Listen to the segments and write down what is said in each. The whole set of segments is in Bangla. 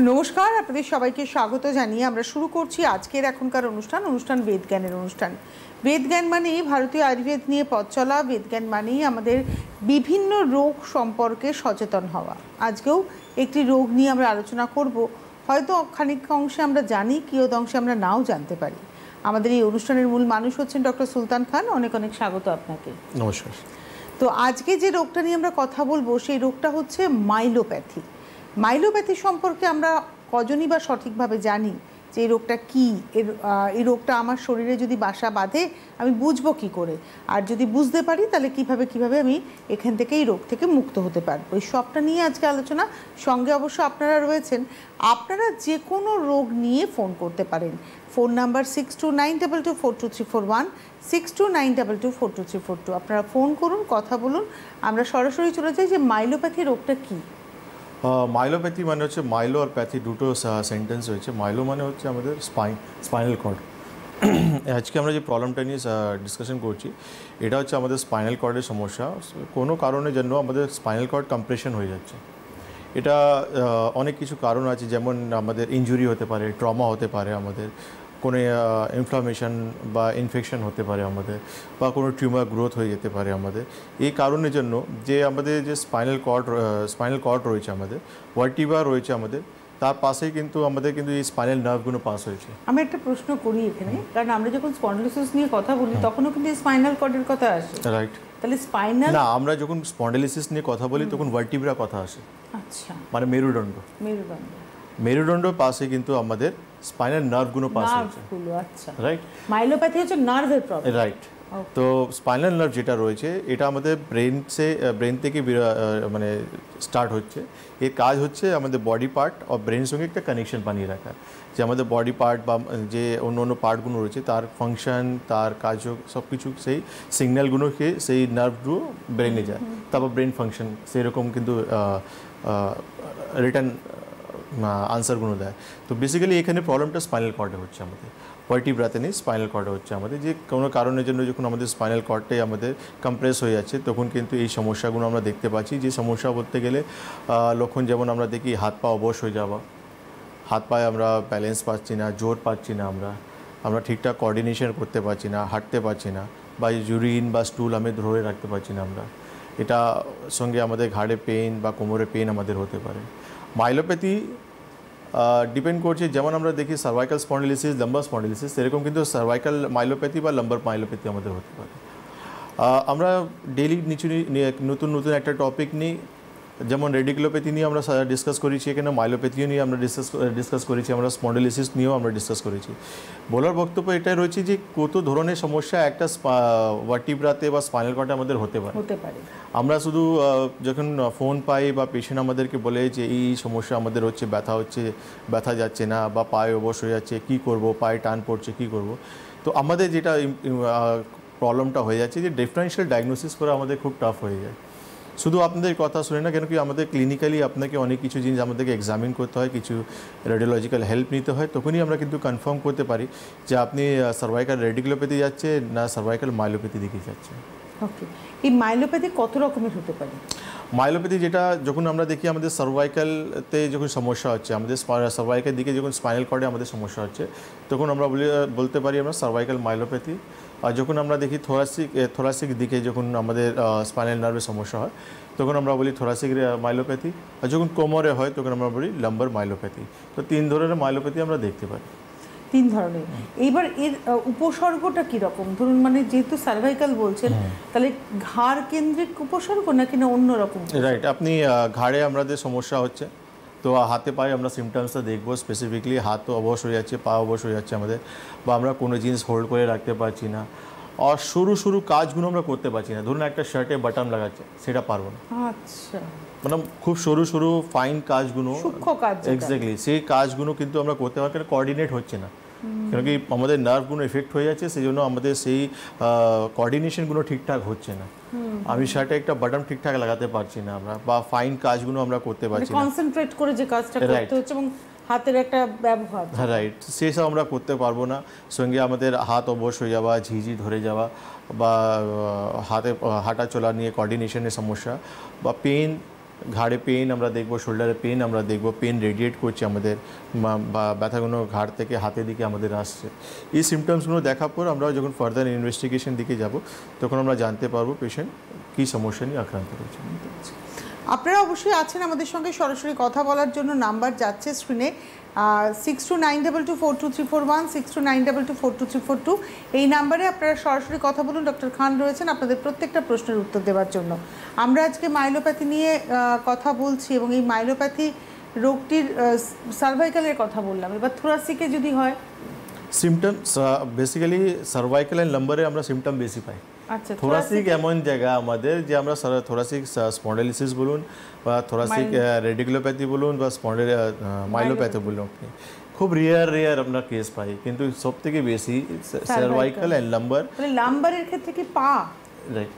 নমস্কার, আপনাদের সবাইকে স্বাগত জানিয়ে আমরা শুরু করছি আজকের এখনকার অনুষ্ঠান বেদজ্ঞানের অনুষ্ঠান। বেদজ্ঞান মানেই ভারতীয় আয়ুর্বেদ নিয়ে পথ চলা, বেদজ্ঞান মানেই আমাদের বিভিন্ন রোগ সম্পর্কে সচেতন হওয়া। আজকেও একটি রোগ নিয়ে আমরা আলোচনা করব, হয়তো খানিকটা অংশে আমরা জানি, কিয়দ অংশে আমরা নাও জানতে পারি। আমাদের এই অনুষ্ঠানের মূল মানুষ হচ্ছেন ডক্টর সুলতান খান। অনেক অনেক স্বাগত আপনাকে। নমস্কার। তো আজকে যে রোগটা নিয়ে আমরা কথা বলবো সেই রোগটা হচ্ছে মাইলোপ্যাথি। মাইলোপ্যাথি সম্পর্কে আমরা কজনই বা সঠিকভাবে জানি যে এই রোগটা কী, এই রোগটা আমার শরীরে যদি বাসা বাঁধে আমি বুঝবো কী করে, আর যদি বুঝতে পারি তাহলে কিভাবে আমি এখান থেকে এই রোগ থেকে মুক্ত হতে পারবো, এই সবটা নিয়ে আজকে আলোচনা। সঙ্গে অবশ্য আপনারা রয়েছেন, আপনারা যে কোনো রোগ নিয়ে ফোন করতে পারেন। Phone number 6292242341, 6292242342। আপনারা ফোন করুন, কথা বলুন। আমরা সরাসরি চলে যাই যে মাইলোপ্যাথি রোগটা কী। মাইলোপ্যাথি মানে হচ্ছে মাইলো আর প্যাথি দুটো সেন্টেন্স হয়েছে। মাইলো মানে হচ্ছে আমাদের স্পাইনাল কর্ড। আজকে আমরা যে প্রবলেমটা নিয়ে ডিসকাশন করছি এটা হচ্ছে আমাদের স্পাইনাল কর্ডের সমস্যা। কোনো কারণের জন্য আমাদের স্পাইনাল কর্ড কম্প্রেশন হয়ে যাচ্ছে। এটা অনেক কিছু কারণ আছে, যেমন আমাদের ইনজুরি হতে পারে, ট্রমা হতে পারে, আমাদের কোনো ইনফ্লামেশন বা ইনফেকশন হতে পারে আমাদের, বা কোনো টিউমার গ্রোথ হয়ে যেতে পারে আমাদের। এই কারণের জন্য যে আমাদের যে স্পাইনাল কর্ড রয়েছে, আমাদের ভার্টিব্রা রয়েছে আমাদের, তার পাশেই কিন্তু আমাদের এই স্পাইনাল নার্ভগুলো পাস হয়েছে। আমি একটা প্রশ্ন করি এখানে, কারণ আমরা যখন স্পন্ডিলোসিস নিয়ে কথা বলি তখনও কিন্তু স্পাইনাল কর্ডের কথা আসে। রাইট। তাহলে স্পাইনাল না, আমরা যখন স্পন্ডিলোসিস নিয়ে কথা বলি তখন ভার্টিব্রা কথা আসে। আচ্ছা, মানে মেরুদণ্ড পাশে কিন্তু আমাদের স্পাইনাল নার্ভগুলো পাস হয়েছে। আচ্ছা, রাইট। মাইলোপ্যাথি হচ্ছে নার্ভের প্রবলেম। রাইট। তো স্পাইনাল নার্ভ যেটা রয়েছে এটা আমাদের ব্রেন থেকে মানে স্টার্ট হচ্ছে। এর কাজ হচ্ছে আমাদের বডি পার্ট আর ব্রেনের সঙ্গে একটা কানেকশন বানিয়ে রাখা, যে আমাদের বডি পার্ট বা যে অন্য পার্টগুলো রয়েছে তার ফাংশন, তার কাজ সব কিছু সেই সিগন্যালগুলোকে সেই নার্ভগুলো ব্রেনে যায়, তারপর ব্রেন ফাংশন সেরকম কিন্তু রিটার্ন আনসারগুলো দেয়। তো বেসিক্যালি এখানে প্রবলেমটা স্পাইনাল কর্ডে হচ্ছে আমাদের, ভার্টিব্রাতে নেই, স্পাইনাল কর্ডে হচ্ছে আমাদের। যে কোনো কারণের জন্য যখন আমাদের স্পাইনাল কর্ডটাই আমাদের কম্প্রেস হয়ে যাচ্ছে তখন কিন্তু এই সমস্যাগুলো আমরা দেখতে পাচ্ছি। যে সমস্যা বলতে গেলে লক্ষণ যেমন আমরা দেখি হাত পা অবশ হয়ে যাওয়া, হাত পায়ে আমরা ব্যালেন্স পাচ্ছি না, জোর পাচ্ছি না, আমরা ঠিকঠাক কোঅর্ডিনেশন করতে পারছি না, হাঁটতে পারছি না, বা ইউরিন বা স্টুল আমি ধরে রাখতে পারছি না আমরা। এটা সঙ্গে আমাদের ঘাড়ে পেন বা কোমরে পেন আমাদের হতে পারে। মাইলোপ্যাথি ডিপেন্ড করছে, যেমন আমরা দেখি সার্ভাইকাল স্পন্ডিলোসিস, লাম্বার স্পন্ডিলোসিস, সেরকম কিন্তু সার্ভাইকাল মাইলোপ্যাথি বা লাম্বার মাইলোপ্যাথি আমাদের হতে পারে। আমরা ডেইলি নতুন একটা টপিক নিই, যেমন রেডিকুলোপ্যাথি নিয়ে আমরা ডিসকাস করেছি, এখানে মাইলোপ্যাথিও নিয়ে আমরা ডিসকাস করেছি, আমরা স্পন্ডিলোসিস নিয়েও আমরা ডিসকাস করেছি। বলার বক্তব্য এটাই রয়েছে যে কত ধরনের সমস্যা একটা ভার্টিব্রাতে বা স্পাইনাল কর্ডে আমাদের হতে পারে। আমরা শুধু যখন ফোন পাই বা পেশেন্ট আমাদেরকে বলে যে এই সমস্যা আমাদের হচ্ছে, ব্যথা যাচ্ছে না, বা পায়ে অবশ হয়ে যাচ্ছে, কী করব, পায়ে টান পড়ছে, কী করব। তো আমাদের যেটা প্রবলেমটা হয়ে যাচ্ছে যে ডিফারেন্সিয়াল ডায়াগনোসিস করা আমাদের খুব টাফ হয়ে যায়। শুধু আপনাদের কথা শুনে না, কেন কি আমাদের ক্লিনিক্যালি আপনাকে অনেক কিছু জিনিস আমাদেরকে এক্সামিন করতে হয়, কিছু রেডিওলজিক্যাল হেল্প নিতে হয়, তখনই আমরা কিন্তু কনফার্ম করতে পারি যে আপনি সার্ভাইকাল রেডিকুলোপ্যাথি যাচ্ছে না সার্ভাইকাল মাইলোপ্যাথি দিকে যাচ্ছে। ওকে, এই মাইলোপ্যাথি কত রকমের হতে পারে? মাইলোপ্যাথি যেটা যখন আমরা দেখি আমাদের সার্ভাইকালতে যখন সমস্যা হচ্ছে, আমাদের সার্ভাইকাল দিকে যখন স্পাইনাল কর্ডে আমাদের সমস্যা হচ্ছে, তখন আমরা বলতে পারি আমরা সার্ভাইকাল মাইলোপ্যাথি। আর যখন আমরা দেখি থোরাসিক দিকে যখন আমাদের স্পাইনাল নার্ভের সমস্যা হয় তখন আমরা বলি থোরাসিক মাইলোপ্যাথি। আর যখন কোমরে হয় তখন আমরা বলি লাম্বার মাইলোপ্যাথি। তো 3 ধরনের মাইলোপ্যাথি আমরা দেখতে পাই। 3 ধরনের। এইবার এর উপসর্গটা কীরকম? ধরুন, মানে যেহেতু সার্ভাইকাল বলছেন, তাহলে ঘাড় কেন্দ্রিক উপসর্গ নাকি না অন্য রকম? রাইট। আপনি ঘাড়ে আমাদের সমস্যা হচ্ছে, তো হাতে পায়ে আমরা সিমটমসটা দেখবো। স্পেসিফিকলি হাত তো অবশ হয়ে যাচ্ছে, পা অবশ হয়ে যাচ্ছে আমাদের, বা আমরা কোনো জিনিস হোল্ড করে রাখতে পারছি না, আর সরু কাজগুলো আমরা করতে পারছি না। ধরুন একটা শার্টে বাটন লাগাচ্ছে, সেটা পারবো না। আচ্ছা, মানে খুব সরু ফাইন কাজগুলো, সূক্ষ্ম কাজ, এক্স্যাক্টলি সেই কাজগুলো কিন্তু আমরা করতে পারছি না, কোঅর্ডিনেট হচ্ছে না। কেন কি আমাদের নার্ভগুলো এফেক্ট হয়ে যাচ্ছে, সেই জন্য আমাদের সেই কোঅর্ডিনেশনগুলো ঠিকঠাক হচ্ছে না। আমি শার্টে একটা বাটন ঠিকঠাক লাগাতে পারছি না আমরা, বা ফাইন কাজগুলো আমরা করতে পারছি না, কনসেন্ট্রেট করে যে কাজটা করতে হচ্ছে এবং হাতের একটা ব্যবহার। রাইট, সেসব আমরা করতে পারবো না। সঙ্গে আমাদের হাত অবশ হয়ে যাওয়া, ঝিঝি ধরে যাওয়া, বা হাতে হাঁটা চলা নিয়ে কোঅর্ডিনেশনের সমস্যা, বা পেন ঘাড়ে পেইন আমরা দেখবো, শোল্ডারে পেইন আমরা দেখবো, পেইন রেডিয়েট করছে আমাদের, বা ব্যথাগুলো ঘাড় থেকে হাতের দিকে আমাদের আসছে। এই সিমটমসগুলো দেখার পর আমরা যখন ফার্দার ইনভেস্টিগেশন দিকে যাব তখন আমরা জানতে পারবো পেশেন্ট কী সমস্যা নিয়ে আক্রান্ত রয়েছে। আপনারা অবশ্যই আছেন আমাদের সঙ্গে সরাসরি কথা বলার জন্য, নাম্বার যাচ্ছে স্ক্রিনে 6292242341, 6292242342। এই নাম্বারে আপনারা সরাসরি কথা বলুন। ডক্টর খান রয়েছেন আপনাদের প্রত্যেকটা প্রশ্নের উত্তর দেওয়ার জন্য। আমরা আজকে মাইলোপ্যাথি নিয়ে কথা বলছি এবং এই মাইলোপ্যাথি রোগটির সার্ভাইকালের কথা বললাম, এবার থোরাসিকে যদি হয় সিমটম বেসিক্যালি সার্ভাইকাল অ্যান্ড লাম্বারে আমরা সিমটম বেশি পাই। আচ্ছা, থোরাসিক এমন জায়গা আমাদের যে আমরা থোরাসিক স্পন্ডাইলিসিস বলুন বা থোরাসিক রেডিকুলোপ্যাথি বলুন বা মাইলোপ্যাথি বলুন, খুব রেয়ার আমরা কেস পাই, কিন্তু সব থেকে বেশি সার্ভাইকাল অ্যান্ড লাম্বারের ক্ষেত্রে কি পা, রাইট।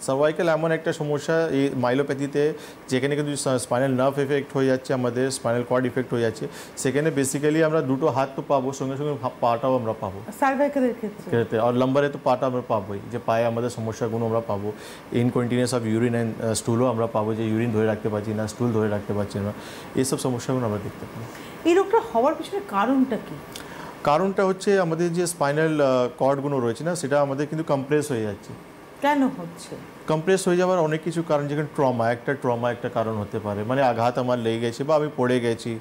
সার্ভাইকাল এমন একটা সমস্যা এই মাইলোপ্যাথিতে যেখানে কিন্তু স্পাইনাল নার্ভ এফেক্ট হয়ে যাচ্ছে, আমাদের স্পাইনাল কর্ড ইফেক্ট হয়ে যাচ্ছে, সেখানে বেসিক্যালি আমরা দুটো হাত তো পাবো, সঙ্গে সঙ্গে পাটাও আমরা পাবো সার্ভাইকালের ক্ষেত্রে, আর লাম্বারে তো পাটা আমরা পাবোই, যে পায়ে আমাদের সমস্যাগুলো আমরা পাবো। ইনকন্টিনিউয়াস অফ ইউরিন অ্যান্ড স্টুলও আমরা পাবো, যে ইউরিন ধরে রাখতে পারছি না, স্টুল ধরে রাখতে পারছি না, এইসব সমস্যাগুলো আমরা দেখতে পাই। এই রোগটা হওয়ার পিছনে কারণটা কি? কারণটা হচ্ছে আমাদের যে স্পাইনাল কর্ডগুলো রয়েছে না, সেটা আমাদের কিন্তু কম্প্রেস হয়ে যাচ্ছে। কেন হচ্ছে কম্প্রেস হয়ে যাওয়ার অনেক কিছু কারণ, যেখানে ট্রমা একটা কারণ হতে পারে, মানে আঘাত আমার লেগে গেছে বা আমি পড়ে গেছি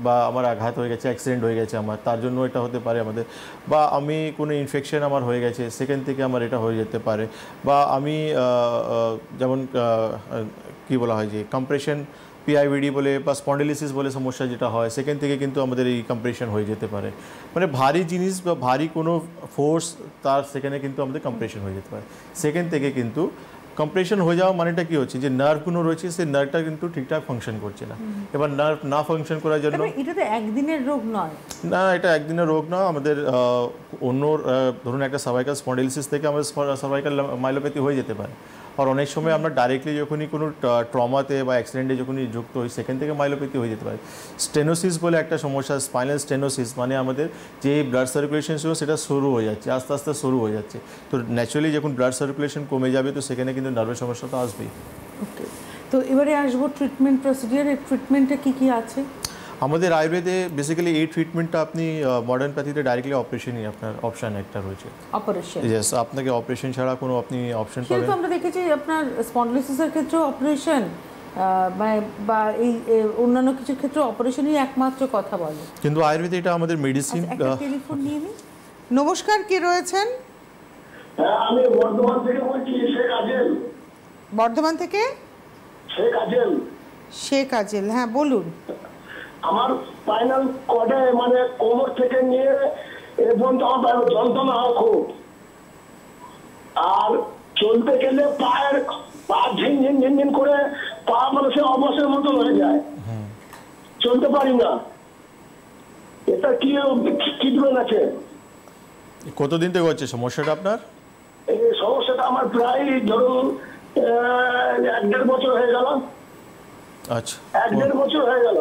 বা আমার আঘাত হয়ে গেছে, অ্যাক্সিডেন্ট হয়ে গেছে আমার, তার জন্য এটা হতে পারে আমাদের, বা আমি কোনো ইনফেকশন আমার হয়ে গেছে সেখান থেকে আমার এটা হয়ে যেতে পারে, বা আমি যেমন কি বলা হয় যে কম্প্রেশন পিআইভিডি বলে বা স্পন্ডিলিসিস বলে সমস্যা যেটা হয়, সেখান থেকে কিন্তু আমাদের এই কম্প্রেশন হয়ে যেতে পারে, মানে ভারী জিনিস বা ভারী কোনো ফোর্স তার সেখানে কিন্তু আমাদের কম্প্রেশন হয়ে যেতে পারে। সেখান থেকে কিন্তু কম্প্রেশন হয়ে যাওয়া মানেটা কি হচ্ছে, যে নার্ভগুলো রয়েছে সেই নার্ভটা কিন্তু ঠিকঠাক ফাংশন করছে না। এবার নার্ভ না ফাংশন করার জন্য, এটা তো একদিনের রোগ নয় না, এটা একদিনের রোগ না, আমাদের অন্য ধরুন একটা সার্ভাইকাল স্পন্ডিলিসিস থেকে আমাদের সার্ভাইকাল মাইলোপ্যাথি হয়ে যেতে পারে। আর অনেক সময় আমরা ডাইরেক্টলি যখনই কোনো ট্রমাতে বা অ্যাক্সিডেন্টে যখনই যুক্ত হই, সেখান থেকে মাইলোপ্যাথি হয়ে যেতে পারে। স্টেনোসিস বলে একটা সমস্যা, স্পাইনাল স্টেনোসিস, মানে আমাদের যে ব্লাড সার্কুলেশন ছিল সেটা সরু হয়ে যাচ্ছে, আস্তে আস্তে সরু হয়ে যাচ্ছে। তো ন্যাচারালি যখন ব্লাড সার্কুলেশন কমে যাবে তো সেখানে কিন্তু নার্ভের সমস্যা তো আসবেই। ওকে, তো এবারে আসবো ট্রিটমেন্ট প্রসিডিওর। এই ট্রিটমেন্টে কী আছে আমাদের আয়ুর্বেদে? বেসিক্যালি এই ট্রিটমেন্টটা আপনি মডার্ন প্যাথিতে ডাইরেক্টলি অপারেশনই আপনার অপশান একটা রয়েছে। অপারেশন? ইয়েস, আপনাকে অপারেশন ছাড়া কোনো আপনি অপশন পাবেন না। আমরা দেখেছি আপনার স্পন্ডিলোসিসের ক্ষেত্রে অপারেশন বা এই অন্যান্য কিছু ক্ষেত্রে অপারেশনই একমাত্র কথা বলে, কিন্তু আয়ুর্বেদে এটা আমাদের মেডিসিন। টেলিফোন নিয়ে নিন। নমস্কার, কে রয়েছেন? আমি বর্ধমান থেকে বলছি, শেখ আজেল। বর্ধমান থেকে শেখ আজেল, হ্যাঁ বলুন। আমার স্পাইনাল কর্ডে মানে কোমর থেকে নিয়ে এবং আমার যন্ত্রণা হয় খুব, আর চলতে গেলে পা ঝিনঝিন ঝিনঝিন করে পা মানে সে অবসের মতন হয়ে যায়, চলতে পারি না। এটা কি ট্রিটমেন্ট আছে? কতদিন থেকে হচ্ছে সমস্যাটা আপনার? এই সমস্যাটা আমার প্রায় ধরুন 1-1.5 বছর হয়ে গেল। আচ্ছা, 1-1.5 বছর হয়ে গেল।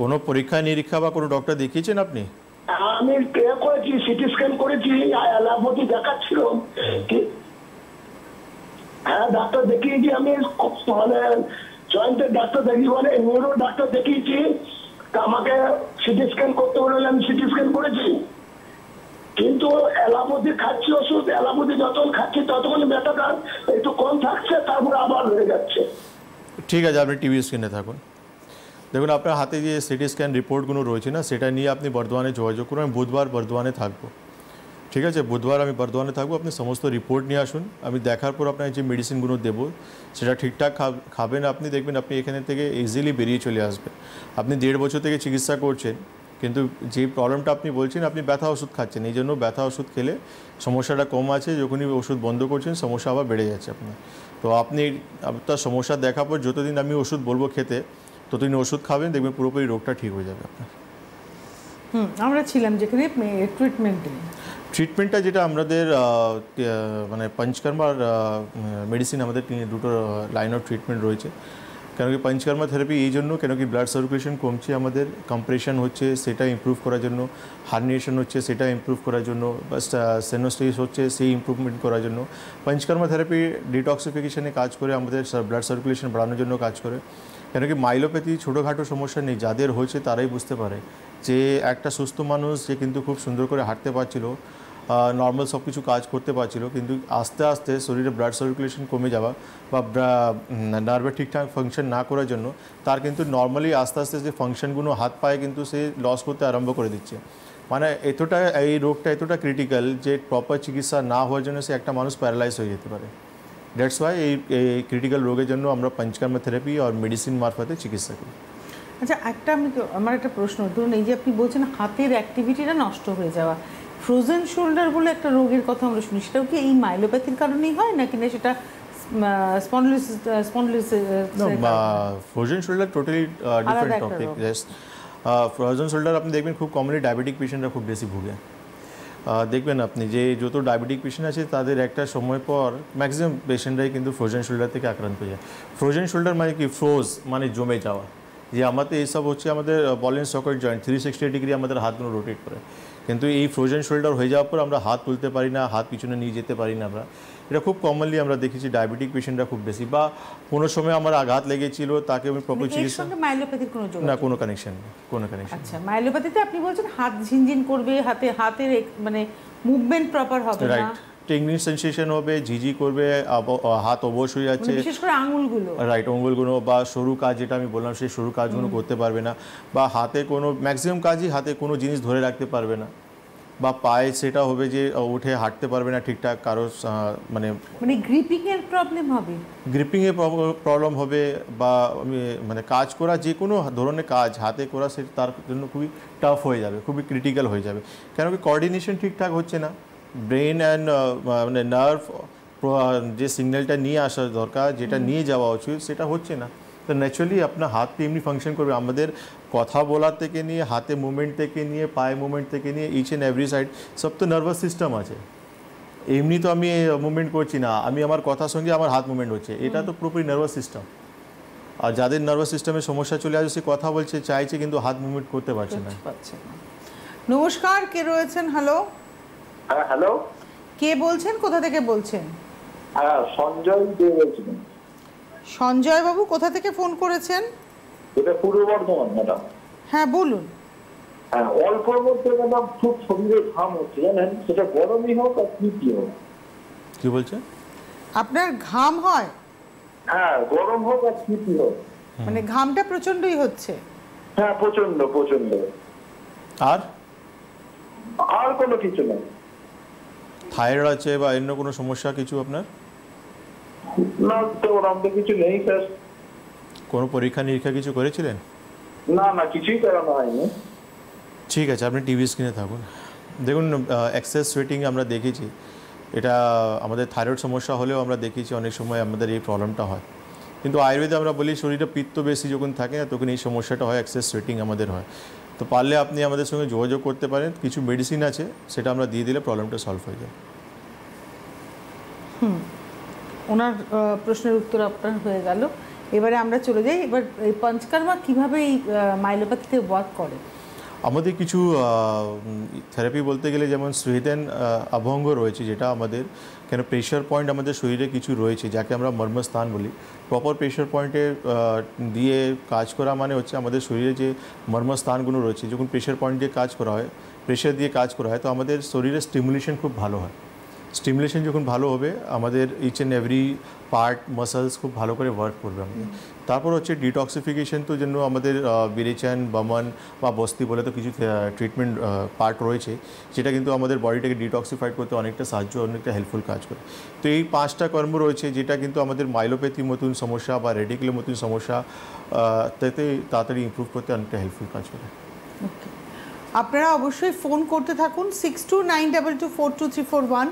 কোনো পরীক্ষা নিরীক্ষা বা কোনো ডক্টর দেখিয়েছেন আপনি? আমি করেছি, সিটি স্ক্যান করেছি, অ্যালোপ্যাথি দেখাচ্ছিল। হ্যাঁ, ডাক্তার দেখিয়েছি আমি, মানে জয়েন্টের ডাক্তার দেখি, মানে নিউরো ডাক্তার দেখিয়েছি। আমাকে সিটি স্ক্যান করতে বলে আমি সিটি স্ক্যান করেছি, কিন্তু অ্যালোপ্যাথি খাচ্ছি ওষুধ, অ্যালোপ্যাথি যতক্ষণ খাচ্ছি ততক্ষণ ব্যথাটা একটু কম থাকছে, তারপরে আবার হয়ে যাচ্ছে। ঠিক আছে, আপনি টিভি স্ক্রিনে থাকুন। দেখুন, আপনার হাতে যে সিটি স্ক্যান রিপোর্টগুলো রয়েছে না, সেটা নিয়ে আপনি বর্ধমানে যোগাযোগ করুন। আমি বুধবার বর্ধমানে থাকবো, ঠিক আছে? বুধবার আমি বর্ধমানে থাকবো। আপনি সমস্ত রিপোর্ট নিয়ে আসুন, আমি দেখার পর আপনার যে মেডিসিনগুলো দেবো সেটা ঠিকঠাক খাবেন। আপনি দেখবেন আপনি এখানে থেকে ইজিলি বেরিয়ে চলে আসবেন। আপনি 1.5 বছর থেকে চিকিৎসা করছেন, কিন্তু যে প্রবলেমটা আপনি বলছেন, আপনি ব্যথা ওষুধ খাচ্ছেন, এই জন্য ব্যথা ওষুধ খেলে সমস্যাটা কম আছে, যখনই ওষুধ বন্ধ করছেন সমস্যা আবার বেড়ে যাচ্ছে আপনার। তো আপনি আপনার সমস্যা দেখার পর যতদিন আমি ওষুধ বলবো খেতে, ততদিন ওষুধ খাবেন, দেখবেন পুরোপুরি রোগটা ঠিক হয়ে যাবে আপনার। আমরা ছিলাম যেখানে ট্রিটমেন্টটা যেটা আমাদের মানে পঞ্চকর্মার মেডিসিন, আমাদের দুটো লাইন অফ ট্রিটমেন্ট রয়েছে। কেন কি পঞ্চকর্মা থেরাপি এই জন্য, কেন কি ব্লাড সার্কুলেশন কমছে, আমাদের কম্প্রেশন হচ্ছে সেটা ইমপ্রুভ করার জন্য, হার্নিয়েশন হচ্ছে সেটা ইমপ্রুভ করার জন্য, বা সেনোস্টেসিস হচ্ছে সেই ইমপ্রুভমেন্ট করার জন্য। পঞ্চকর্মা থেরাপি ডিটক্সিফিকেশনে কাজ করে, আমাদের ব্লাড সার্কুলেশন বাড়ানোর জন্য কাজ করে। কেন কি মাইলোপ্যাথি ছোটোখাটো সমস্যা নেই, যাদের হয়েছে তারাই বুঝতে পারে যে একটা সুস্থ মানুষ যে কিন্তু খুব সুন্দর করে হাঁটতে পারছিল, নর্মাল সব কিছু কাজ করতে পারছিল, কিন্তু আস্তে আস্তে শরীরে ব্লাড সার্কুলেশন কমে যাওয়া বা নার্ভের ঠিকঠাক ফাংশন না করার জন্য তার কিন্তু নর্মালি আস্তে আস্তে যে ফাংশনগুলো হাত পায়ে কিন্তু সে লস করতে আরম্ভ করে দিচ্ছে। মানে এতটা এই রোগটা এতটা ক্রিটিক্যাল যে প্রপার চিকিৎসা না হওয়ার জন্য সে একটা মানুষ প্যারালাইজ হয়ে যেতে পারে। দ্যাটস ওয়াই এই ক্রিটিক্যাল রোগের জন্য আমরা পঞ্চকর্মা থেরাপি আর মেডিসিন মারফতে চিকিৎসা করি। আচ্ছা, আমার একটা প্রশ্ন, ধরুন এই যে আপনি বলছেন হাতের অ্যাক্টিভিটিটা নষ্ট হয়ে যাওয়া, ফ্রোজেন শোল্ডার বলে একটা রোগের কথা আমরা শুনি, সেটাও কি এই মাইলোপ্যাথির কারণেই হয় নাকি না সেটা frozen shoulder totally different topic. Frozen shoulder আপনি দেখবেন খুব কমনলি ডায়াবেটিক পেশেন্টরা খুব বেশি ভুগে। দেখবেন আপনি যে যত ডায়াবেটিক পেশেন্ট আছে তাদের একটা সময় পর ম্যাক্সিমাম পেশেন্টরাই কিন্তু ফ্রোজেন শোল্ডার থেকে আক্রান্ত হয়ে যায়। ফ্রোজেন শোল্ডার মানে কি, ফ্রোজ মানে জমে যাওয়া, যে আমাদের এইসব হচ্ছে আমাদের বল এন্ড সকেট জয়েন্ট 360 ডিগ্রি আমাদের হাতগুলো রোটেট করে, কিন্তু এই ফ্রোজেন শোল্ডার হয়ে যাওয়ার পর আমরা হাত তুলতে পারি না, হাত পিছনে নিয়ে যেতে পারি না আমরা। এটা খুব কমনলি আমরা দেখেছি ডায়াবেটিক পেশেন্টরা খুব বেশি, বা কোনো সময় আমার আঘাত লেগেছিল তাকে আমি প্রপার চিকিৎসা, মাইলোপ্যাথির কোনো যোগ না কোনো কানেকশন নেই, কোনো কানেকশন। আচ্ছা, মাইলোপ্যাথিতে আপনি বলছেন হাত ঝিনঝিন করবে, হাতের মানে মুভমেন্ট প্রপার হবে না, রাইট, টিংলিং সেন্সেশন হবে, ঝিঝি করবে, হাত অবশ হয়ে যাচ্ছে, বিশেষ করে আঙুলগুলো, রাইট আঙুলগুলো, বা সরু কাজ যেটা আমি বললাম সেই সরু কাজগুলো করতে পারবে না, বা হাতে কোনো ম্যাক্সিমাম কাজই হাতে কোনো জিনিস ধরে রাখতে পারবে না, বা পায়ে সেটা হবে যে উঠে হাঁটতে পারবে না ঠিকঠাক, কারো মানে গ্রিপিংয়ের প্রবলেম হবে, গ্রিপিংয়ের প্রবলেম হবে, বা মানে কাজ করা যে কোনো ধরনের কাজ হাতে করা সে তার জন্য খুবই টাফ হয়ে যাবে, খুবই ক্রিটিক্যাল হয়ে যাবে। কেন কি কোঅর্ডিনেশন ঠিকঠাক হচ্ছে না, ব্রেন অ্যান্ড মানে নার্ভ যে সিগন্যালটা নিয়ে আসা দরকার, যেটা নিয়ে যাওয়া উচিত সেটা হচ্ছে না। তো ন্যাচুরালি আপনার হাত এমনি ফাংশন করবে, আমাদের কথা বলার থেকে নিয়ে হাতে মুভমেন্ট থেকে নিয়ে পায়ে মুভমেন্ট থেকে নিয়ে ইচ অ্যান্ড এভরি সাইড সব তো নার্ভাস সিস্টেম আছে। এমনি তো আমি মুভমেন্ট করছি না, আমি আমার কথার সঙ্গে আমার হাত মুভমেন্ট হচ্ছে, এটা তো পুরোপুরি নার্ভাস সিস্টেম। আর যাদের নার্ভাস সিস্টেমের সমস্যা চলে আসে সে কথা বলছে চাইছে কিন্তু হাত মুভমেন্ট করতে পারছে না। নমস্কার, কে রয়েছেন? হ্যালো। হ্যাঁ হ্যালো, কে বলছেন, কোথা থেকে বলছেন? হ্যাঁ সঞ্জয় দে বলছিলাম। সঞ্জয় বাবু কোথা থেকে ফোন করেছেন? এটা পূর্ব বর্ধমান ম্যাডাম। হ্যাঁ বলুন। হ্যাঁ, অল্পর মধ্যে ম্যাডাম খুব শরীরে ঘাম হচ্ছে জানেন, সেটা গরমই হোক আর শীতই হোক। কি বলছেন? আপনার ঘাম হয়? হ্যাঁ, গরম হোক আর শীতই হোক, মানে ঘামটা প্রচন্ডই হচ্ছে? হ্যাঁ প্রচন্ড প্রচন্ড। আর আর কোনো কিছু না। থাইরয়েড আছে বা অন্য কোনো সমস্যা কিছু আপনার? না তো ওরকম তো কিছু নেই স্যার। কোনো পরীক্ষা নিরীক্ষা কিছু করেছিলেন? না না, কিছুই করানো হয়নি। ঠিক আছে, আপনি টিভি স্ক্রিনে থাকুন। দেখুন, এক্সেস সোয়েটিং আমরা দেখেছি, এটা আমাদের থাইরয়েড সমস্যা হলেও আমরা দেখেছি অনেক সময় আমাদের এই প্রবলেমটা হয়, কিন্তু আয়ুর্বেদে আমরা বলি শরীরে পিত্ত বেশি যখন থাকে না তখন এই সমস্যাটা হয়, এক্সেস সোয়েটিং আমাদের হয়। তো পারলে আপনি আমাদের সঙ্গে যোগাযোগ করতে পারেন, কিছু মেডিসিন আছে সেটা আমরা দিয়ে দিলে প্রবলেমটা সলভ হয়ে যায়। ওনার প্রশ্নের উত্তর আপনার হয়ে গেল। এবারে আমরা চলে যাই, এবার এই পঞ্চকর্মা কীভাবে এই মাইলোপ্যাথিতে ওয়ার্ক করে। আমাদের কিছু থেরাপি বলতে গেলে যেমন সুইদেন অভঙ্গ রয়েছে, যেটা আমাদের কেন প্রেশার পয়েন্ট আমাদের শরীরে কিছু রয়েছে যাকে আমরা মর্মস্থান বলি। প্রপার প্রেশার পয়েন্টে দিয়ে কাজ করা মানে হচ্ছে আমাদের শরীরে যে মর্মস্থানগুলো রয়েছে, যখন প্রেশার পয়েন্ট দিয়ে কাজ করা হয়, প্রেশার দিয়ে কাজ করা হয়, তো আমাদের শরীরে স্টিমুলেশন খুব ভালো হয়। স্টিমুলেশন যখন ভালো হবে আমাদের each and every part muscles খুব ভালো করে ওয়ার্ক করবে আমাদের। তারপর হচ্ছে ডিটক্সিফিকেশন, তো জন্য আমাদের বিরেচন, বমন বা বস্তি বলে তো কিছু ট্রিটমেন্ট পার্ট রয়েছে, যেটা কিন্তু আমাদের বডিটাকে ডিটক্সিফাইড করতে অনেকটা সাহায্য, অনেকটা হেল্পফুল কাজ করে। তো এই 5টা কর্ম রয়েছে যেটা কিন্তু আমাদের মাইলোপ্যাথি মতন সমস্যা বা রেডিকুলের মতন সমস্যা তাতে তাড়াতাড়ি ইমপ্রুভ করতে অনেকটা হেল্পফুল কাজ করে। ওকে, আপনারা অবশ্যই ফোন করতে থাকুন 6292242341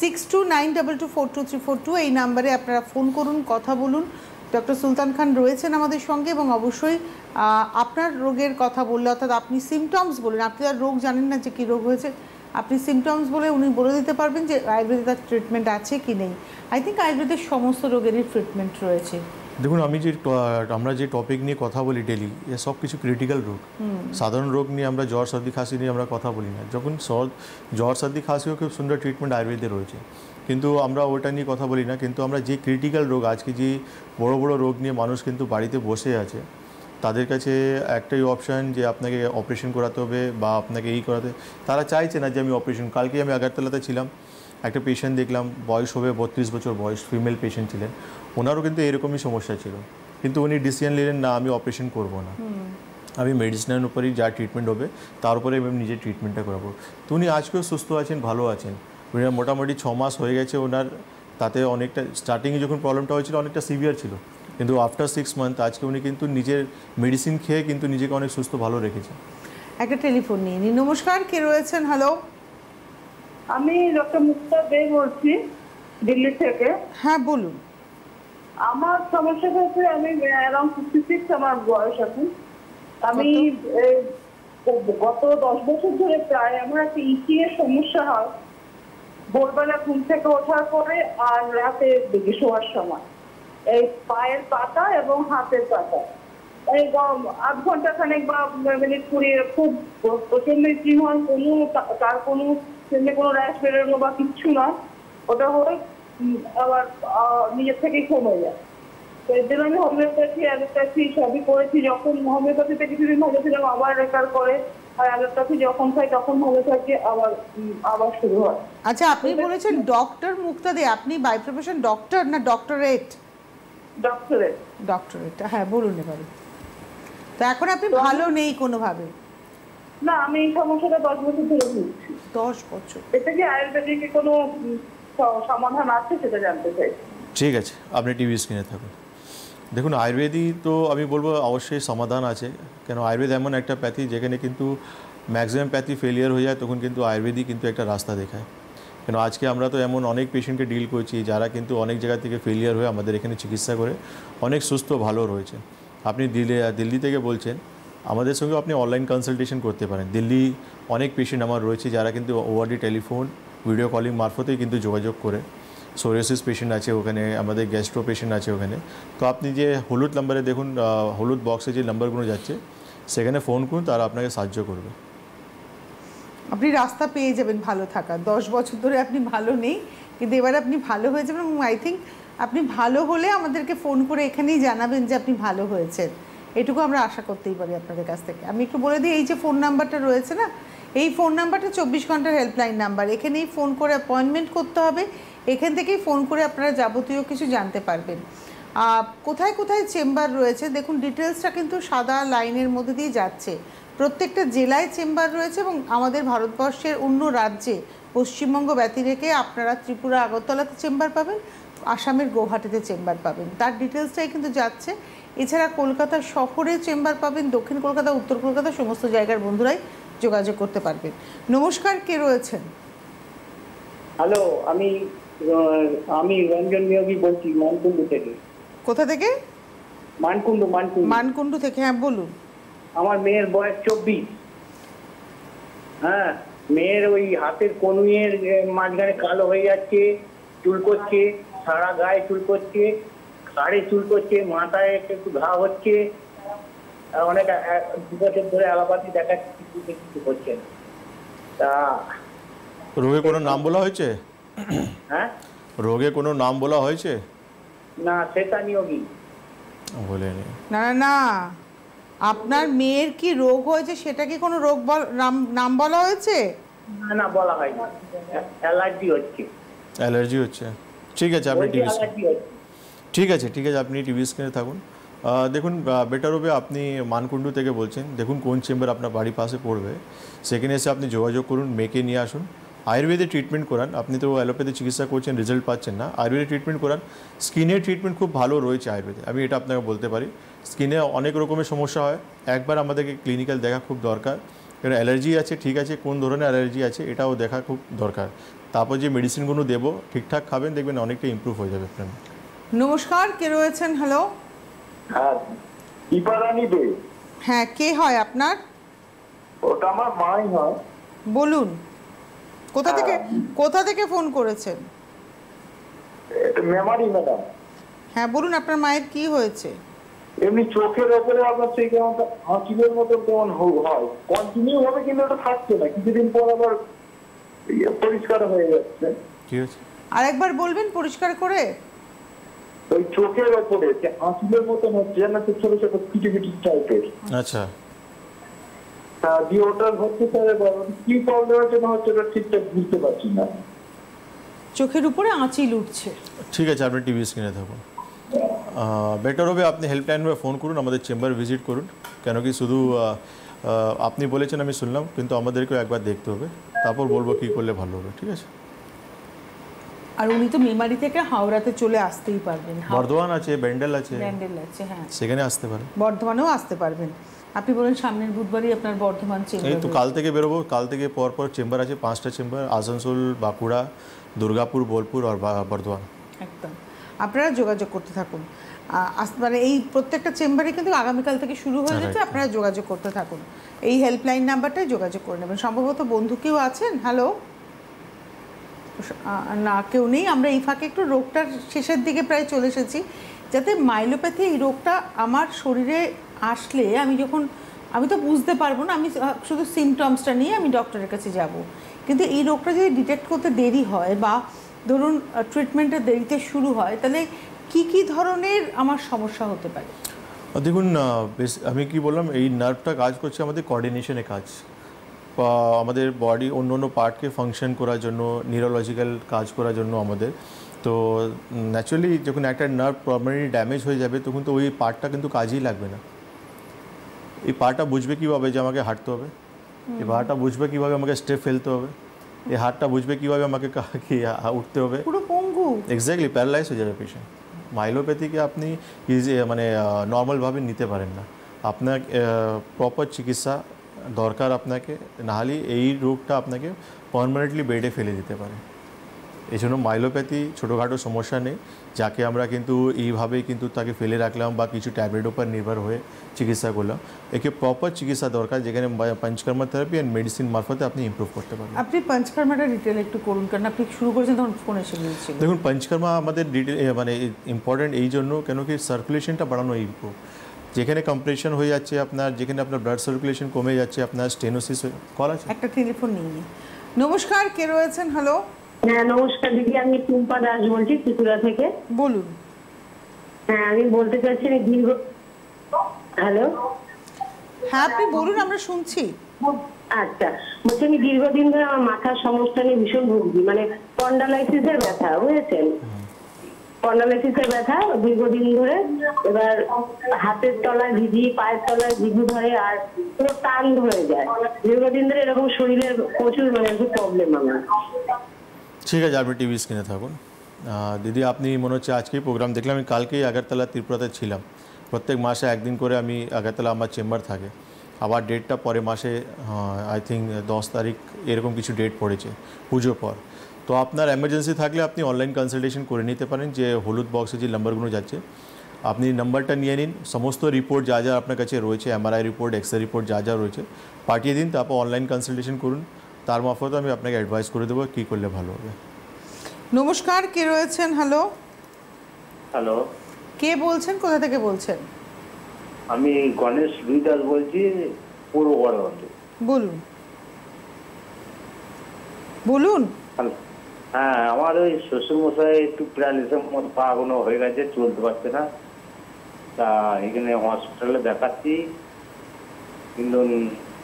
6292242342 এই নাম্বারে আপনারা ফোন করুন, কথা বলুন। ডক্টর সুলতান খান রয়েছেন আমাদের সঙ্গে এবং অবশ্যই আপনার রোগের কথা বললে, অর্থাৎ আপনি সিমটমস বলেন, আপনি আর রোগ জানেন না যে কী রোগ হয়েছে, আপনি সিমটমস বলে উনি বলে দিতে পারবেন যে আয়ুর্বেদে তার ট্রিটমেন্ট আছে কি নেই। আই থিঙ্ক আয়ুর্বেদের সমস্ত রোগেরই ট্রিটমেন্ট রয়েছে, দেখুন আমরা যে টপিক নিয়ে কথা বলি ডেলি এ সব কিছু ক্রিটিক্যাল রোগ। সাধারণ রোগ নিয়ে আমরা জ্বর সর্দি খাসি নিয়ে আমরা কথা বলি না। যখন জ্বর সর্দি খাসিও খুব সুন্দর ট্রিটমেন্ট আয়ুর্বেদে রয়েছে, কিন্তু আমরা ওটা নিয়ে কথা বলি না। কিন্তু আমরা যে ক্রিটিক্যাল রোগ, আজকে যে বড় বড় রোগ নিয়ে মানুষ কিন্তু বাড়িতে বসে আছে, তাদের কাছে একটাই অপশান যে আপনাকে অপারেশন করাতে হবে বা আপনাকে এই করাতে, তারা চাইছে না যে আমি অপারেশন। কালকে আমি আগরতলাতে ছিলাম, একটা পেশেন্ট দেখলাম, বয়স হবে 32 বছর বয়স, ফিমেল পেশেন্ট ছিলেন। ওনারও কিন্তু এরকমই সমস্যা ছিল, কিন্তু উনি ডিসিশন নিলেন না আমি অপারেশন করব না, আমি মেডিসিনের উপরেই যা ট্রিটমেন্ট হবে তার উপরে আমি নিজের ট্রিটমেন্টটা করাবো। তো উনি আজকেও সুস্থ আছেন, ভালো আছেন। উনি মোটামুটি 6 মাস হয়ে গেছে ওনার। তাতে অনেকটা স্টার্টিংয়ে যখন প্রবলেমটা হয়েছিল অনেকটা সিভিয়ার ছিল, কিন্তু আফটার 6 মান্থ আজকে উনি কিন্তু নিজের মেডিসিন খেয়ে কিন্তু নিজেকে অনেক সুস্থ ভালো রেখেছে। একটা টেলিফোন নিয়ে নিন। নমস্কার, কে রয়েছেন? হ্যালো, আমি ডক্টর মুক্তা দে বলছি দিল্লি থেকে। হ্যাঁ বলুন। আমার সমস্যা হচ্ছে আমি অ্যারাউন্ড 56 আমার বয়স এখন। আমি গত 10 বছর ধরে প্রায় আমার একটা ইচিং এর সমস্যা হয় ভোরবেলা ঘুম থেকে ওঠার পরে আর রাতে দিকে শোয়ার সময়, এই পায়ের পাতা এবং হাতের পাতা। এই 8 ঘন্টা খানেক বা মিনিট 20 খুব প্রচন্ড ইচিং হয়, তার কোনো র্যাশ বেরোনো বা কিচ্ছু নয়, ওটা হয়ে আবার নিজের থেকেই কমে যায়। তো এর জন্য আমি হোমিওপ্যাথি অ্যালোপ্যাথি সবই করেছি। যখন হোমিওপ্যাথিতে কিছুদিন ভালো ছিলাম আবার রেকার করে, আর অ্যালোপ্যাথি যখন খাই তখন ভালো থাকে, আবার শুরু হয়। আচ্ছা, আপনি বলেছেন ডক্টর মুক্তা দে, আপনি বাই প্রফেশন ডক্টর না ডক্টরেট? ডক্টরেট। ডক্টরেট, হ্যাঁ বলুন এবারে। তো এখন আপনি ভালো নেই কোনোভাবে? না, আমি এই সমস্যাটা 10 বছর ধরে ভুগছি। 10 বছর? এটা কি আয়ুর্বেদিক কোনো সমাধান আছে সেটা জানতে চাই। ঠিক আছে, আপনি টিভি স্ক্রিনে থাকুন। দেখুন, আয়ুর্বেদিক তো আমি বলবো অবশ্যই সমাধান আছে। কেন, আয়ুর্বেদ এমন একটা প্যাথি যেখানে কিন্তু ম্যাক্সিমাম প্যাথি ফেলিয়ার হয়ে যায়, তখন কিন্তু আয়ুর্বেদিক কিন্তু একটা রাস্তা দেখায়। কেন আজকে আমরা তো এমন অনেক পেশেন্টকে ডিল করছি যারা কিন্তু অনেক জায়গা থেকে ফেলিয়ার হয়ে আমাদের এখানে চিকিৎসা করে অনেক সুস্থ ভালো রয়েছে। আপনি দিল্লি থেকে বলছেন, আমাদের সঙ্গে আপনি অনলাইন কনসালটেশন করতে পারেন। দিল্লি অনেক পেশেন্ট আমার রয়েছে যারা কিন্তু ওভারডি টেলিফোন ভিডিও কলিং মারফতেই কিন্তু যোগাযোগ করে। সোরিয়াসিস পেশেন্ট আছে ওখানে, আমাদের গ্যাস্ট্রো পেশেন্ট আছে ওখানে। তো আপনি যে হলুদ নাম্বারে দেখুন, হলুদ বক্সে যে নাম্বারগুলো যাচ্ছে সেখানে ফোন করুন, তারা আপনাকে সাহায্য করবে। আপনি রাস্তা পেয়ে যাবেন ভালো থাকা। 10 বছর ধরে আপনি ভালো নেই, কিন্তু এবার আপনি ভালো হয়ে যাবেন। এবং আই থিঙ্ক আপনি ভালো হলে আমাদেরকে ফোন করে এখানেই জানাবেন যে আপনি ভালো হয়েছেন, এটুকু আমরা আশা করতেই পারি আপনাদের কাছ থেকে। আমি একটু বলে দিই, এই যে ফোন নাম্বারটা রয়েছে না, এই ফোন নাম্বারটা 24 ঘন্টার হেল্পলাইন নাম্বার। এখানেই ফোন করে অ্যাপয়েন্টমেন্ট করতে হবে, এখান থেকেই ফোন করে আপনারা যাবতীয় কিছু জানতে পারবেন। কোথায় কোথায় চেম্বার রয়েছে দেখুন, ডিটেলসটা কিন্তু সাদা লাইনের মধ্যে দিয়ে যাচ্ছে। প্রত্যেকটা জেলায় চেম্বার রয়েছে এবং আমাদের ভারতবর্ষের অন্য রাজ্যে, পশ্চিমবঙ্গ ব্যতি রেখে আপনারা ত্রিপুরা আগরতলাতে চেম্বার পাবেন, আসামের গৌহাটিতে চেম্বার পাবেন, তার ডিটেলসটাই কিন্তু যাচ্ছে। এছাড়া কলকাতা শহরে চেম্বার পাবেন, দক্ষিণ কলকাতা, উত্তর কলকাতা, সমস্ত জায়গার বন্ধুরাই যোগাযোগ করতে পারবেন। নমস্কার, কে রয়েছেন? হ্যালো, আমি রঞ্জন নিয়োগী বলছি মানকুণ্ডু থেকে। কোথা থেকে? মানকুণ্ডু। মানকুণ্ডু থেকে, হ্যাঁ বলুন। আমার মেয়ের বয়স 24। হ্যাঁ, মেয়ের ওই হাতের কনুইয়ের মাঝখানে কালো হয়ে যাচ্ছে, চুল করছে, সারা গায়ে চুল করছে, ঘাড়ে চুল করছে, মাথায় একটু ঘা হচ্ছে। অনেক 2 বছর ধরে অ্যালোপ্যাথি দেখাচ্ছি, কিছু করছে না। তা রোগে কোনো নাম বলা হয়েছে? হ্যাঁ, রোগে কোনো নাম বলা হয়েছে? না, সেটা নিয়োগী বলেনি। না না না, আপনার মেয়ের কি রোগ হয়েছে সেটা কি কোনো রোগ নাম বলা হয়েছে? না, বলা হয়নি। অ্যালার্জি হচ্ছে। অ্যালার্জি হচ্ছে? ঠিক আছে, আপনি টিভি ঠিক আছে আপনি টিভি স্ক্রিনে থাকুন। দেখুন, বেটার হবে আপনি মানকুণ্ডু থেকে বলছেন, দেখুন কোন চেম্বার আপনার বাড়ির পাশে পড়বে, সেখানে এসে আপনি যোগাযোগ করুন, মেয়েকে নিয়ে আসুন, আয়ুর্বেদে ট্রিটমেন্ট করান। আপনি তো অ্যালোপ্যাথি চিকিৎসা করছেন, রেজাল্ট পাচ্ছেন না, আয়ুর্বেদে ট্রিটমেন্ট করান। স্কিনের ট্রিটমেন্ট খুব ভালো রয়েছে আয়ুর্বেদে, আমি এটা আপনাকে বলতে পারি। স্কিনে অনেক রকমের সমস্যা হয়, একবার আমাদেরকে ক্লিনিক্যাল দেখা খুব দরকার। কারণ অ্যালার্জি আছে, ঠিক আছে, কোন ধরনের অ্যালার্জি আছে এটাও দেখা খুব দরকার। তারপর যে মেডিসিনগুলো দেবো ঠিকঠাক খাবেন, দেখবেন অনেকটা ইমপ্রুভ হয়ে যাবে আপনার। নমস্কার, কে রয়েছেন? হ্যালো। হ্যাঁ, দীপারানী দে। হ্যাঁ, কে হয় আপনার? ওটা আমার মাই হয়। বলুন, কোথা থেকে ফোন করেছেন? মেমারি ম্যাডাম। হ্যাঁ বলুন, আপনার মায়ের কি হয়েছে? এমনি চোখের ওপরে আপনার সেই কেমন হাঁচিলের মতো কেমন হয়, কন্টিনিউ ভাবে, কিন্তু ওটা থাকছে না, কিছুদিন পর আবার পরিষ্কার হয়ে যাচ্ছে। ঠিক আছে, আরেকবার বলবেন পরিষ্কার করে। ওই চোখের ওপরে যে হাঁচিলের মতন হচ্ছে না, ছোট ছোট কিছু কিছু টাইপের। আচ্ছা, দিয়ে ওটা হচ্ছে স্যার, কি প্রবলেমের জন্য হচ্ছে ওটা ঠিকঠাক বুঝতে পারছি না। চোখের উপরে আঁচিল উঠছে। ঠিক আছে, আপনি টিভি স্ক্রিনে থাকুন। বেটার হবে আপনি হেল্পলাইনে ফোন করুন, আমাদের চেম্বার ভিজিট করুন, কেন কি শুধু আপনি বলেছেন আমি শুনলাম, কিন্তু আমাদেরকেও একবার দেখতে হবে, তারপর বলবো কী করলে ভালো হবে। ঠিক আছে, আর উনি তো মেমারি থেকে হাওড়াতে চলে আসতেই পারবেন। বর্ধমান আছে, ব্যান্ডেল আছে, হ্যাঁ, সেখানে আসতে পারেন। বর্ধমানেও আসতে পারবেন। আপনি বলেন সামনের বুধবারই আপনার বর্ধমান চেম্বার। এই তো কাল থেকে বেরোবো, কাল থেকে পর চেম্বার আছে, 5টা চেম্বার, আসানসোল, বাঁকুড়া, দুর্গাপুর, বোলপুর আর বর্ধমান। একদম, আপনারা যোগাযোগ করতে থাকুন। মানে এই প্রত্যেকটা চেম্বারে কিন্তু আগামীকাল থেকে শুরু হয়ে যাচ্ছে, আপনারা যোগাযোগ করতে থাকুন। এই হেল্পলাইন নাম্বারটায় যোগাযোগ করে নেবেন। সম্ভবত বন্ধু কেউ আছেন। হ্যালো, না কেউ নেই। আমরা এই ফাঁকে একটু রোগটার শেষের দিকে প্রায় চলে এসেছি। যাতে মাইলোপ্যাথি এই রোগটা আমার শরীরে আসলে আমি তো বুঝতে পারবো না, আমি শুধু সিমটমসটা নিয়ে আমি ডক্টরের কাছে যাব। কিন্তু এই রোগটা যদি ডিটেক্ট করতে দেরি হয় বা ধরুন ট্রিটমেন্টের দেরিতে শুরু হয়, তাহলে কি ধরনের আমার সমস্যা হতে পারে? দেখুন, আমি কি বললাম, এই নার্ভটা কাজ করছে আমাদের কোঅর্ডিনেশনে কাজ, বা আমাদের বডি অন্য অন্য পার্টকে ফাংশন করার জন্য, নিউরোলজিক্যাল কাজ করার জন্য আমাদের। তো ন্যাচুরালি যখন একটা নার্ভ পার্মানেন্টলি ড্যামেজ হয়ে যাবে, তখন তো ওই পার্টটা কিন্তু কাজই লাগবে না। এই পার্টটা বুঝবে কীভাবে যে আমাকে হাঁটতে হবে, এই পার্টটা বুঝবে কীভাবে আমাকে স্টেপ ফেলতে হবে, এই হাতটা বুঝবে কীভাবে আমাকে উঠতে হবে। পুরো পঙ্গু, এক্স্যাক্টলি প্যারালাইজ হয়ে যাবে পেশেন্ট। মাইলোপ্যাথিকে আপনি মানে নর্মালভাবে নিতে পারেন না, আপনার প্রপার চিকিৎসা দরকার আপনাকে, নাহলে এই রোগটা আপনাকে পার্মানেন্টলি বেডে ফেলে দিতে পারে। এই জন্য মাইলোপ্যাথি ছোটোখাটো সমস্যা নেই, যাকে আমরা কিন্তু এইভাবেই কিন্তু তাকে ফেলে রাখলাম বা কিছু ট্যাবলেট উপর নির্ভর হয়ে চিকিৎসা করলাম। একে প্রপার চিকিৎসা দরকার, যেখানে পঞ্চকর্মা থেরাপি অ্যান্ড মেডিসিন মারফতে আপনি ইমপ্রুভ করতে পারবেন। আপনি পঞ্চকর্মাটা ডিটেল একটু করুন, কারণ আপনি শুরু করেছেন তখন ফোন এসে গিয়েছিল। দেখুন, পঞ্চকর্মা আমাদের ডিটেল মানে ইম্পর্টেন্ট এই জন্য, কেন কি সার্কুলেশনটা বাড়ানো ইম্প্রুভ। যেখানে কম্প্রেশন হয়ে যাচ্ছে আপনার, যেখানে আপনার ব্লাড সার্কুলেশন কমে যাচ্ছে, আপনার স্টেনোসিস কল আছে। একটা টেলিফোন নিয়ে নমস্কার, কে রয়েছেন? হ্যালো। হ্যাঁ নমস্কার দিদি, আমি টুম্পা দাস বলছি ত্রিপুরা থেকে। বলুন। হ্যাঁ আমি বলতে চাচ্ছি হ্যালো। হ্যাঁ আপনি বলুন, আমরা শুনছি। আচ্ছা, বলছি আমি দীর্ঘদিন ধরে আমার মাথার সমস্যা নিয়ে ভীষণ ভুগছি, মানে স্পন্ডালাইসিসের ব্যথা, বুঝেছেন? স্পন্ডালাইসিসের ব্যথা দীর্ঘদিন ধরে। এবার হাতের তলায় ভিজি, পায়ের তলায় ভিজি ধরে, আর পুরো টান ধরে যায়। দীর্ঘদিন ধরে এরকম শরীরের প্রচুর মানে প্রবলেম আমার। ঠিক আছে, আপনি টিভি স্ক্রিনে থাকুন। দিদি, আপনি মনে হচ্ছে আজকেই প্রোগ্রাম দেখলাম। আমি কালকেই আগরতলা ত্রিপুরাতে ছিলাম। প্রত্যেক মাসে একদিন করে আমি আগরতলা আমার চেম্বার থাকে। আবার ডেটটা পরে মাসে আই থিঙ্ক 10 তারিখ এরকম কিছু ডেট পড়েছে পুজোর পর। তো আপনার এমার্জেন্সি থাকলে আপনি অনলাইন কনসালটেশন করে নিতে পারেন, যে হলুদ বক্সে যে নাম্বারগুলো যাচ্ছে আপনি নাম্বারটা নিয়ে নিন, সমস্ত রিপোর্ট যা যা আপনার কাছে রয়েছে, এমআরআই রিপোর্ট, এক্সরে রিপোর্ট যা যা রয়েছে পাঠিয়ে দিন, তারপর অনলাইন কনসালটেশন করুন। তার মারফত আমি আপনাকে অ্যাডভাইস করে দেবো কী করলে ভালো হবে। নমস্কার, কে রয়েছেন? হ্যালো। হ্যালো, কে বলছেন, কোথা থেকে বলছেন? আমি গণেশ রুইদাস বলছি, পূর্ব বর্ধমান থেকে। বলুন বলুন। হ্যাঁ, আমার ওই শ্বশুরমশাই একটু প্যারালিসিস মতো পা গুলো হয়ে গেছে, চলতে পারছে না। তা এখানে হসপিটালে দেখাচ্ছি, কিন্তু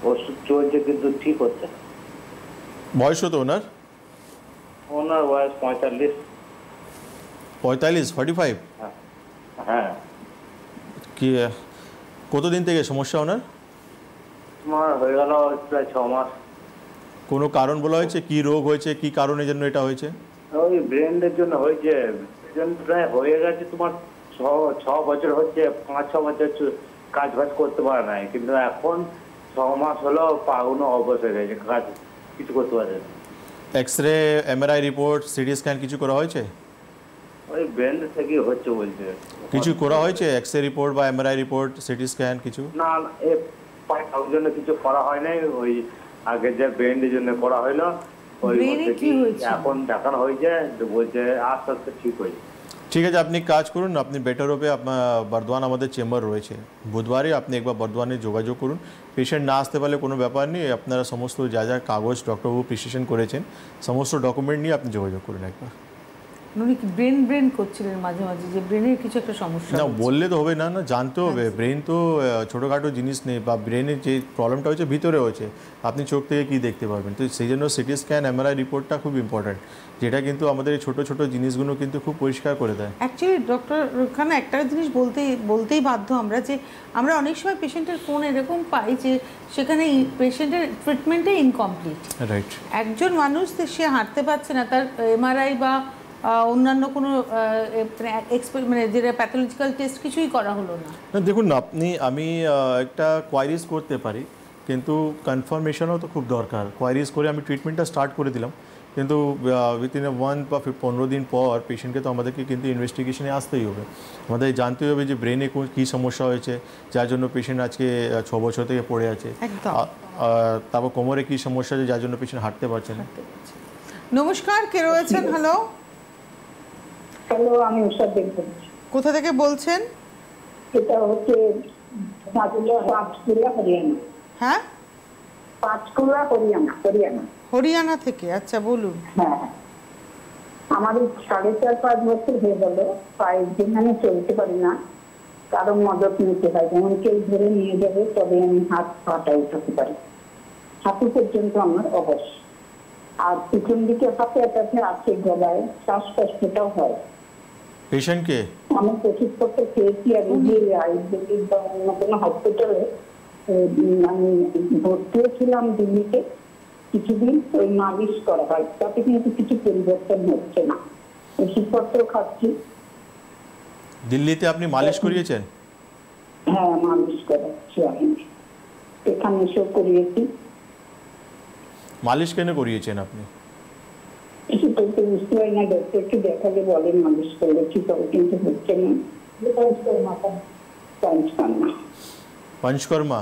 ওষুধ চলছে, কিন্তু ঠিক হচ্ছে না। বয়স হতো ওনার? ওনার বয়স 45। 45? হ্যাঁ। কি কতদিন থেকে সমস্যা ওনার? আমার হয়ে গেল প্রায় 6 মাস। কোনো কারণ বলা হয়েছে, কি রোগ হয়েছে, কি কারণের জন্য এটা হয়েছে? ওই ব্রেনের জন্য হয়েছে, প্রায় হয়ে গেছে তোমার 6 বছর হচ্ছে, 5-6 বছর কাজ বাজ করতে পারে না, কিন্তু এখন 6 মাস হলো পাগুনো অবশ হয়ে গেছে, কাজ কিছু করতে পারে না। X ray, MRI report, CT scan কিছু করা হয়েছে? ওই ব্রেন থেকে হচ্ছে বলছে। কিছু করা হয়েছে এক্সরে রিপোর্ট বা এমআরআই রিপোর্ট, সিটি স্ক্যান কিছু? না, এ পায়ের জন্য কিছু করা হয় নাই, ওই আগে যে ব্রেনের জন্য করা হলো, ওই এখন দেখানো হয়েছে, বলছে আস্তে আস্তে ঠিক হয়েছে। ঠিক আছে, আপনি কাজ করুন, আপনি বেটার হবে, আপনার বর্ধমান আমাদের চেম্বার রয়েছে, বুধবারে আপনি একবার বর্ধমানে যোগাযোগ করুন। পেশেন্ট না আসতে পারলে কোনো ব্যাপার নেই, আপনারা সমস্ত যা যা কাগজ ডক্টরবাবু প্রেসক্রিপশন করেছেন সমস্ত ডকুমেন্ট নিয়ে আপনি যোগাযোগ করুন একবার। উনি কি ব্রেন করছিলেন মাঝে মাঝে, যে ব্রেনের কিছু একটা সমস্যা না হচ্ছে? বললে তো হবে না, না জানতে হবে। ব্রেন তো ছোটোখাটো জিনিস নেই, বা ব্রেনের যে প্রবলেমটা হচ্ছে ভিতরে হচ্ছে, আপনি চোখ থেকে কী দেখতে পারবেন? তো সেই জন্য সিটি স্ক্যান এমআরআই রিপোর্টটা খুব ইম্পর্ট্যান্ট, যেটা কিন্তু আমাদের এই ছোটো ছোটো জিনিসগুলো কিন্তু খুব পরিষ্কার করে দেয়। অ্যাকচুয়ালি ডক্টর খানা একটা জিনিস বলতেই বাধ্য আমরা, যে আমরা অনেক সময় পেশেন্টের ফোন এরকম পাই যে সেখানে পেশেন্টের ট্রিটমেন্টে ইনকমপ্লিট। রাইট। একজন মানুষ সে হাঁটতে পারছে না, তার এমআরআই বা অন্যান্য কোনো মানে যেটা প্যাথোলজিক্যাল টেস্ট কিছুই করা হলো না। দেখুন আমি একটা কোয়ারিজ করতে পারি, কিন্তু কনফার্মেশনও তো খুব দরকার। কোয়ারিজ করে আমি ট্রিটমেন্টটা স্টার্ট করে দিলাম, কিন্তু উইথিন এ 1 বা 15 দিন পর পেশেন্টকে তো আমাদেরকে কিন্তু ইনভেস্টিগেশনে আসতেই হবে। আমাদের জানতে হবে যে ব্রেনে কী সমস্যা হয়েছে যার জন্য পেশেন্ট আজকে 6 বছর থেকে পড়ে আছে, তারপর কোমরে কী সমস্যা আছে যার জন্য পেশেন্ট হাঁটতে পারছে না। নমস্কার, কে রয়েছেন? হ্যালো হ্যালো, আমি উষা দেব বলছি। কোথা থেকে বলছেন? এটা হচ্ছে পাঁচকুড়া হরিয়ানা। হ্যাঁ, পাঁচকুড়া হরিয়ানা। হরিয়ানা থেকে, আচ্ছা বলুন। হ্যাঁ, আমাদের 4.5-5 বছর হয়ে গেল পায়ের যেখানে চলতে পারি না, কারো মদত নিতে হয়, যেমন কেউ ধরে নিয়ে যাবে তবে আমি হাত পাটা উঠাতে পারি, হাঁটু পর্যন্ত আমার অবশ। আর পিছন দিকে হাতে একটা আছে, গলায় শ্বাসকষ্টটাও হয়। পেশেন্টকে আমি ওষুধপত্র খেয়েছি, আমি যে আয়ুর্বেদিক বা অন্য কোনো হসপিটালে আমি ভর্তিও ছিলাম দিল্লিতে কিছুদিন, ওই মালিশ করা হয়, তাতে কিন্তু কিছু পরিবর্তন হচ্ছে না। ওষুধপত্র খাচ্ছি। দিল্লিতে আপনি মালিশ করিয়েছেন? হ্যাঁ, মালিশ করাচ্ছি আমি, এখানে এসেও করিয়েছি। মালিশ কেন করিয়েছেন আপনি? সেটা তো বুঝতে পারি না, ডক্টরকে দেখালে বলেন মালিশ করেছি, তবে কিন্তু হচ্ছে না। পঞ্চকর্মা?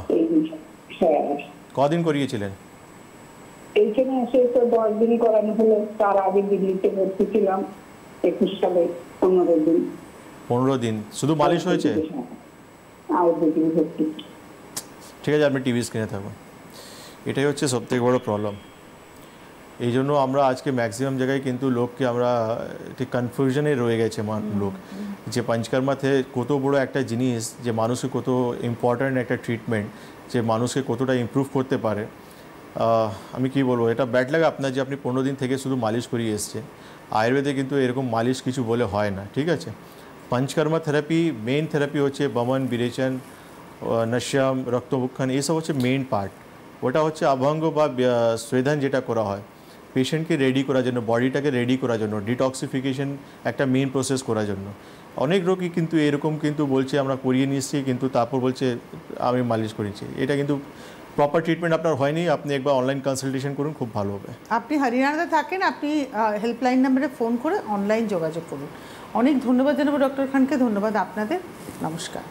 হ্যাঁ। কদিন করিয়েছিলেন? এইখানে এসে তো 10 দিন করানো হলো, তার আগে দিল্লিতে ভর্তি ছিলাম 21 সালে 15 দিন। 15 দিন শুধু মালিশ হয়েছে? আয়ুর্বেদিক ভর্তি। ঠিক আছে, আপনি টিভি স্ক্রিনে থাকুন। এটাই হচ্ছে সবথেকে বড় প্রবলেম। এই জন্য আমরা আজকে ম্যাক্সিমাম জায়গায় কিন্তু লোককে আমরা ঠিক কনফিউশনে রয়ে গেছে লোক, যে পঞ্চকর্মাতে কত বড় একটা জিনিস, যে মানুষকে কত ইম্পর্ট্যান্ট একটা ট্রিটমেন্ট, যে মানুষকে কতটা ইমপ্রুভ করতে পারে। আমি কি বলবো, এটা ব্যাড লাগে আপনার যে আপনি 15 দিন থেকে শুধু মালিশ করিয়ে এসছেন। আয়ুর্বেদে কিন্তু এরকম মালিশ কিছু বলে হয় না, ঠিক আছে? পঞ্চকর্মা থেরাপি মেইন থেরাপি হচ্ছে বমন, বিরেচন, নশ্যম, রক্তভুক্ষণ, এইসব হচ্ছে মেইন পার্ট। ওটা হচ্ছে অভঙ্গ বা স্বেদন যেটা করা হয় পেশেন্টকে রেডি করার জন্য, বডিটাকে রেডি করার জন্য, ডিটক্সিফিকেশন একটা মেইন প্রসেস করার জন্য। অনেক রোগী কিন্তু এরকম কিন্তু বলছে আমরা করিয়ে নিচ্ছি, কিন্তু তারপর বলছে আমি মালিশ করেছি। এটা কিন্তু প্রপার ট্রিটমেন্ট আপনার হয়নি। আপনি একবার অনলাইন কনসালটেশন করুন, খুব ভালো হবে। আপনি হরিয়ানাতে থাকেন, আপনি হেল্পলাইন নাম্বারে ফোন করে অনলাইন যোগাযোগ করুন। অনেক ধন্যবাদ জানাবো ডক্টর খানকে, ধন্যবাদ আপনাদের, নমস্কার।